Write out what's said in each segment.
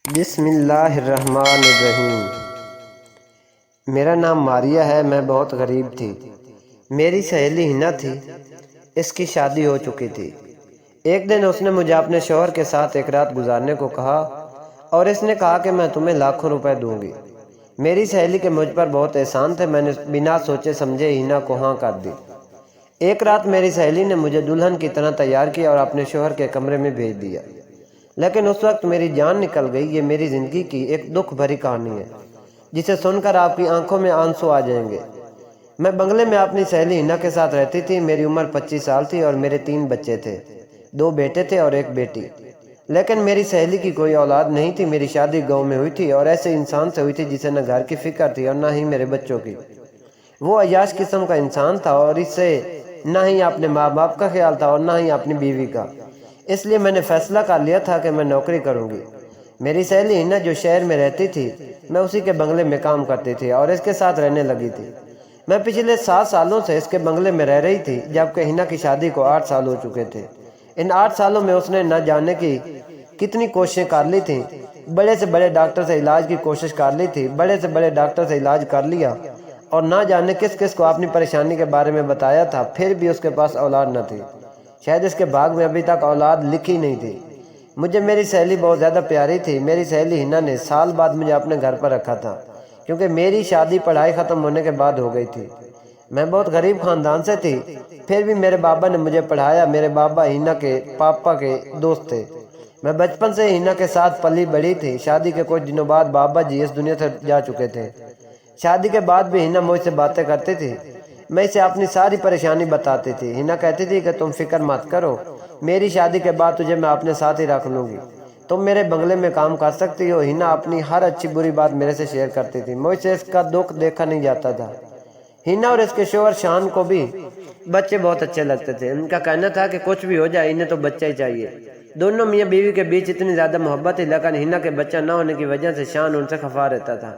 بسم اللہ الرحمن الرحیم۔ میرا نام ماریہ ہے، میں بہت غریب تھی۔ میری سہیلی ہنا تھی، اس کی شادی ہو چکی تھی۔ ایک دن اس نے مجھے اپنے شوہر کے ساتھ ایک رات گزارنے کو کہا اور اس نے کہا کہ میں تمہیں لاکھوں روپے دوں گی۔ میری سہیلی کے مجھ پر بہت احسان تھے، میں نے بنا سوچے سمجھے ہنا کو ہاں کر دی۔ ایک رات میری سہیلی نے مجھے دلہن کی طرح تیار کیا اور اپنے شوہر کے کمرے میں بھیج دیا، لیکن اس وقت میری جان نکل گئی۔ یہ میری زندگی کی ایک دکھ بھری کہانی ہے جسے سن کر آپ کی آنکھوں میں آنسو آ جائیں گے۔ میں بنگلے میں اپنی سہیلی ہنا کے ساتھ رہتی تھی۔ میری عمر 25 سال تھی اور میرے 3 بچے تھے، 2 بیٹے تھے اور 1 بیٹی۔ لیکن میری سہیلی کی کوئی اولاد نہیں تھی۔ میری شادی گاؤں میں ہوئی تھی اور ایسے انسان سے ہوئی تھی جسے نہ گھر کی فکر تھی اور نہ ہی میرے بچوں کی۔ وہ عیاش قسم کا انسان تھا اور اس سے نہ ہی اپنے ماں باپ کا خیال تھا اور نہ ہی اپنی بیوی کا۔ اس لیے میں نے فیصلہ کر لیا تھا کہ میں نوکری کروں گی۔ میری سہیلی ہنا جو شہر میں رہتی تھی، میں اسی کے بنگلے میں کام کرتی تھی اور اس کے ساتھ رہنے لگی تھی۔ میں پچھلے 7 سالوں سے اس کے بنگلے میں رہ رہی تھی، جبکہ ہنا کی شادی کو 8 سال ہو چکے تھے۔ ان 8 سالوں میں اس نے نہ جانے کی کتنی کوششیں کر لی تھیں۔ بڑے سے بڑے ڈاکٹر سے علاج کی کوشش کر لی تھی، بڑے سے بڑے ڈاکٹر سے علاج کر لیا اور نہ جانے کس کس کو اپنی پریشانی کے بارے میں بتایا تھا، پھر بھی اس کے پاس اولاد نہ تھی۔ شاید اس کے باغ میں ابھی تک اولاد لکھی نہیں تھی۔ مجھے میری سہیلی بہت زیادہ پیاری تھی۔ میری سہیلی ہنا نے سال بعد مجھے اپنے گھر پر رکھا تھا، کیونکہ میری شادی پڑھائی ختم ہونے کے بعد ہو گئی تھی۔ میں بہت غریب خاندان سے تھی، پھر بھی میرے بابا نے مجھے پڑھایا۔ میرے بابا ہنا کے پاپا کے دوست تھے۔ میں بچپن سے ہنا کے ساتھ پلی بڑھی تھی۔ شادی کے کچھ دنوں بعد بابا جی اس دنیا سے جا چکے تھے۔ شادی کے بعد بھی ہنا مجھ سے باتیں کرتی تھی۔ میں اسے اپنی ساری پریشانی بتاتی تھی۔ ہنا کہتی تھی کہ تم فکر مت کرو، میری شادی کے بعد تجھے میں اپنے ساتھ ہی رکھ لوں گی، تم میرے بنگلے میں کام کر سکتی ہو۔ ہنا اپنی ہر اچھی بری بات میرے سے شیئر کرتی تھی، مجھ سے اس کا دکھ دیکھا نہیں جاتا تھا۔ ہنا اور اس کے شوہر شان کو بھی بچے بہت اچھے لگتے تھے۔ ان کا کہنا تھا کہ کچھ بھی ہو جائے انہیں تو بچہ ہی چاہیے۔ دونوں میاں بیوی کے بیچ اتنی زیادہ محبت تھی، لیکن ہنا کے بچہ نہ ہونے کی وجہ سے شان ان سے خفا رہتا تھا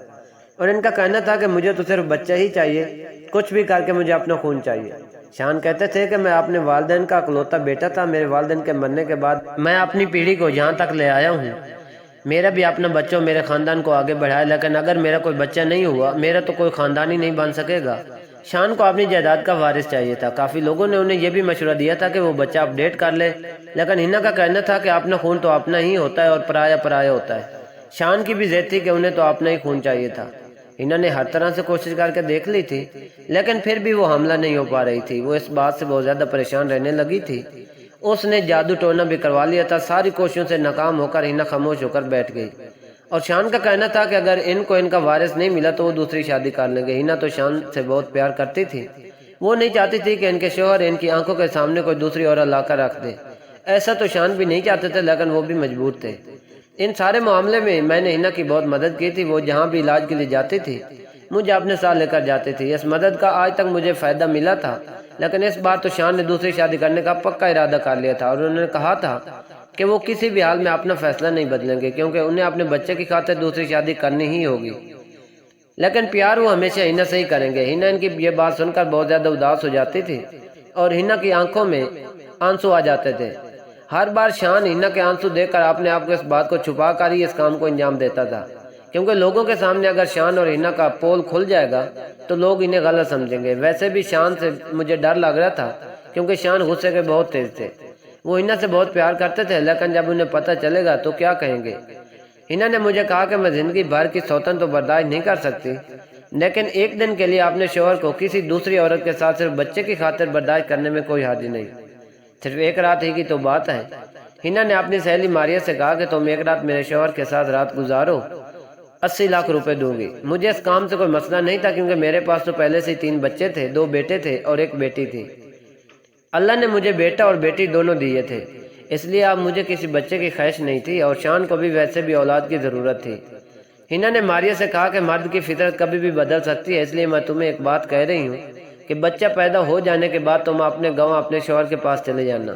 اور ان کا کہنا تھا کہ مجھے تو صرف بچہ ہی چاہیے، کچھ بھی کر کے مجھے اپنا خون چاہیے۔ شان کہتے تھے کہ میں اپنے والدین کا اکلوتا بیٹا تھا۔ میرے والدین کے مرنے کے بعد میں اپنی پیڑھی کو یہاں تک لے آیا ہوں۔ میرا بھی اپنا بچوں میرے خاندان کو آگے بڑھایا، لیکن اگر میرا کوئی بچہ نہیں ہوا، میرا تو کوئی خاندان ہی نہیں بن سکے گا۔ شان کو اپنی جائیداد کا وارث چاہیے تھا۔ کافی لوگوں نے انہیں یہ بھی مشورہ دیا تھا کہ وہ بچہ اپ ڈیٹ کر لے، لیکن ہنا کا کہنا تھا کہ اپنا خون تو اپنا ہی ہوتا ہے اور پرایا پرایا ہوتا ہے۔ شان کی بھی ضد تھی کہ انہیں تو اپنا ہی خون چاہیے تھا۔ ہنا نے ہر طرح سے کوشش کر کے دیکھ لی تھی، لیکن پھر بھی وہ حاملہ نہیں ہو پا رہی تھی۔ وہ اس بات سے بہت زیادہ پریشان رہنے لگی تھی۔ اس نے جادو ٹونا بھی کروا لیا تھا۔ ساری کوششوں سے ناکام ہو کر ہنا خاموش ہو کر بیٹھ گئی اور شان کا کہنا تھا کہ اگر ان کو ان کا وارث نہیں ملا تو وہ دوسری شادی کر لیں گے۔ ہنا تو شان سے بہت پیار کرتی تھی۔ وہ نہیں چاہتی تھی کہ ان کے شوہر ان کی آنکھوں کے سامنے کوئی دوسری عورت لا کر رکھ دے۔ ایسا تو شان بھی نہیں چاہتے تھے، لیکن وہ بھی مجبور تھے۔ ان سارے معاملے میں نے ہنا کی بہت مدد کی تھی۔ وہ جہاں بھی علاج کے لیے جاتی تھی مجھے اپنے ساتھ لے کر جاتی تھی۔ اس مدد کا آج تک مجھے فائدہ ملا تھا، لیکن اس بار تو شان نے دوسری شادی کرنے کا پکا ارادہ کر لیا تھا اور انہوں نے کہا تھا کہ وہ کسی بھی حال میں اپنا فیصلہ نہیں بدلیں گے، کیونکہ انہیں اپنے بچے کی خاطر دوسری شادی کرنی ہی ہوگی۔ لیکن پیار وہ ہمیشہ ہنا سے ہی کریں گے۔ ہنا ان کی یہ بات سن کر بہت زیادہ اداس ہو جاتی تھی اور ہنا کی آنکھوں میں آنسو آ جاتے تھے۔ ہر بار شان ہنا کے آنسو دیکھ کر اپنے آپ کو اس بات کو چھپا کر ہی اس کام کو انجام دیتا تھا، کیونکہ لوگوں کے سامنے اگر شان اور ہنا کا پول کھل جائے گا تو لوگ انہیں غلط سمجھیں گے۔ ویسے بھی شان سے مجھے ڈر لگ رہا تھا، کیونکہ شان غصے کے بہت تیز تھے۔ وہ ہنا سے بہت پیار کرتے تھے، لیکن جب انہیں پتہ چلے گا تو کیا کہیں گے۔ ہنا نے مجھے کہا کہ میں زندگی بھر کی سوتن تو برداشت نہیں کر سکتی، لیکن ایک دن کے لیے اپنے شوہر کو کسی دوسری عورت کے ساتھ صرف بچے کی خاطر برداشت کرنے میں کوئی حرج نہیں۔ صرف ایک رات ہی کی تو بات ہے۔ ہنا نے اپنی سہیلی ماریہ سے کہا کہ تم ایک رات میرے شوہر کے ساتھ رات گزارو، 80 لاکھ روپے دوں گی۔ مجھے اس کام سے کوئی مسئلہ نہیں تھا، کیونکہ میرے پاس تو پہلے سے 3 بچے تھے، 2 بیٹے تھے اور 1 بیٹی تھی۔ اللہ نے مجھے بیٹا اور بیٹی دونوں دیے تھے، اس لیے اب مجھے کسی بچے کی خواہش نہیں تھی اور شان کو بھی ویسے بھی اولاد کی ضرورت تھی۔ ہنا نے ماریہ سے کہا کہ مرد کی فطرت کبھی بھی بدل سکتی ہے، اس لیے میں تمہیں ایک بات کہہ رہی ہوں کہ بچہ پیدا ہو جانے کے بعد تم اپنے گاؤں اپنے شوہر کے پاس چلے جانا۔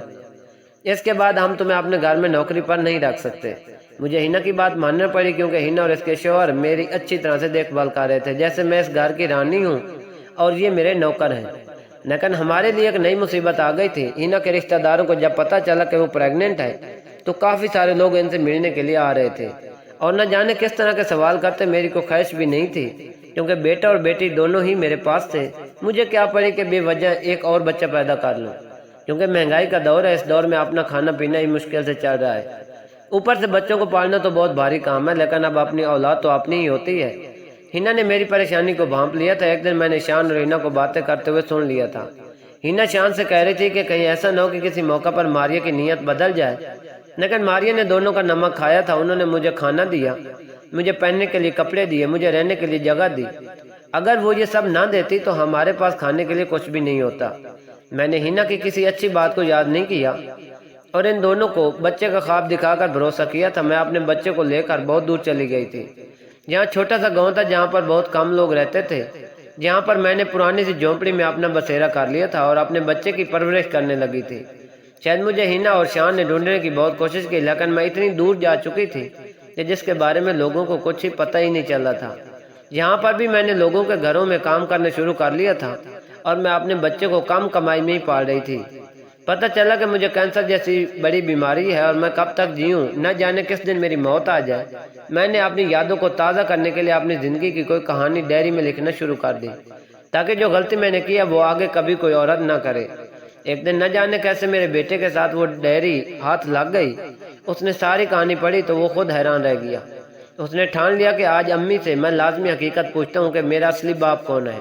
اس کے بعد ہم تمہیں اپنے گھر میں نوکری پر نہیں رکھ سکتے۔ مجھے ہنا کی بات ماننا پڑی، کیونکہ ہنا اور اس کے شوہر میری اچھی طرح سے دیکھ بھال کر رہے تھے، جیسے میں اس گھر کی رانی ہوں اور یہ میرے نوکر ہیں۔ لیکن ہمارے لیے ایک نئی مصیبت آ گئی تھی۔ ہنا کے رشتہ داروں کو جب پتہ چلا کہ وہ پریگننٹ ہے تو کافی سارے لوگ ان سے ملنے کے لیے آ رہے تھے اور نہ جانے کس طرح کے سوال کرتے، میری کوئی خواہش بھی نہیں تھی کیونکہ بیٹا اور بیٹی دونوں ہی میرے پاس تھے۔ مجھے کیا پڑے کہ بے وجہ ایک اور بچہ پیدا کر لوں، کیونکہ مہنگائی کا دور ہے، اس دور میں اپنا کھانا پینا ہی مشکل سے چل رہا ہے۔ اوپر سے بچوں کو پالنا تو بہت بھاری کام ہے، لیکن اب اپنی اولاد تو اپنی ہی ہوتی ہے۔ ہینا نے میری پریشانی کو بھانپ لیا تھا۔ ایک دن میں نے شان اور ہینا کو باتیں کرتے ہوئے سن لیا تھا۔ ہینا شان سے کہہ رہی تھی کہ کہیں ایسا نہ ہو کہ کسی موقع پر ماریہ کی نیت بدل جائے، لیکن ماریہ نے دونوں کا نمک کھایا تھا۔ انہوں نے مجھے کھانا دیا، مجھے پہننے کے لیے کپڑے دیے، مجھے رہنے کے لیے جگہ دی۔ اگر وہ یہ سب نہ دیتی تو ہمارے پاس کھانے کے لیے کچھ بھی نہیں ہوتا۔ میں نے ہینا کی کسی اچھی بات کو یاد نہیں کیا اور ان دونوں کو بچے کا خواب دکھا کر بھروسہ کیا تھا۔ میں اپنے بچے کو لے کر بہت دور چلی گئی تھی، جہاں چھوٹا سا گاؤں تھا، جہاں پر بہت کم لوگ رہتے تھے، جہاں پر میں نے پرانی سی جھونپڑی میں اپنا بسیرا کر لیا تھا اور اپنے بچے کی پرورش کرنے لگی تھی۔ شاید مجھے ہینا اور شان نے ڈھونڈنے کی بہت کوشش کی، لیکن میں اتنی دور جا چکی تھی کہ جس کے بارے میں لوگوں کو کچھ ہی پتہ ہی نہیں چلا تھا۔ یہاں پر بھی میں نے لوگوں کے گھروں میں کام کرنا شروع کر لیا تھا اور میں اپنے بچے کو کم کمائی میں ہی پال رہی تھی۔ پتہ چلا کہ مجھے کینسر جیسی بڑی بیماری ہے اور میں کب تک جیوں، نہ جانے کس دن میری موت آ جائے۔ میں نے اپنی یادوں کو تازہ کرنے کے لیے اپنی زندگی کی کوئی کہانی ڈائری میں لکھنا شروع کر دی، تاکہ جو غلطی میں نے کیا وہ آگے کبھی کوئی عورت نہ کرے۔ ایک دن نہ جانے کیسے میرے بیٹے کے ساتھ وہ ڈائری ہاتھ لگ گئی۔ اس نے ساری کہانی پڑھی تو وہ خود حیران رہ گیا۔ اس نے ٹھان لیا کہ آج امی سے میں لازمی حقیقت پوچھتا ہوں کہ میرا اصلی باپ کون ہے۔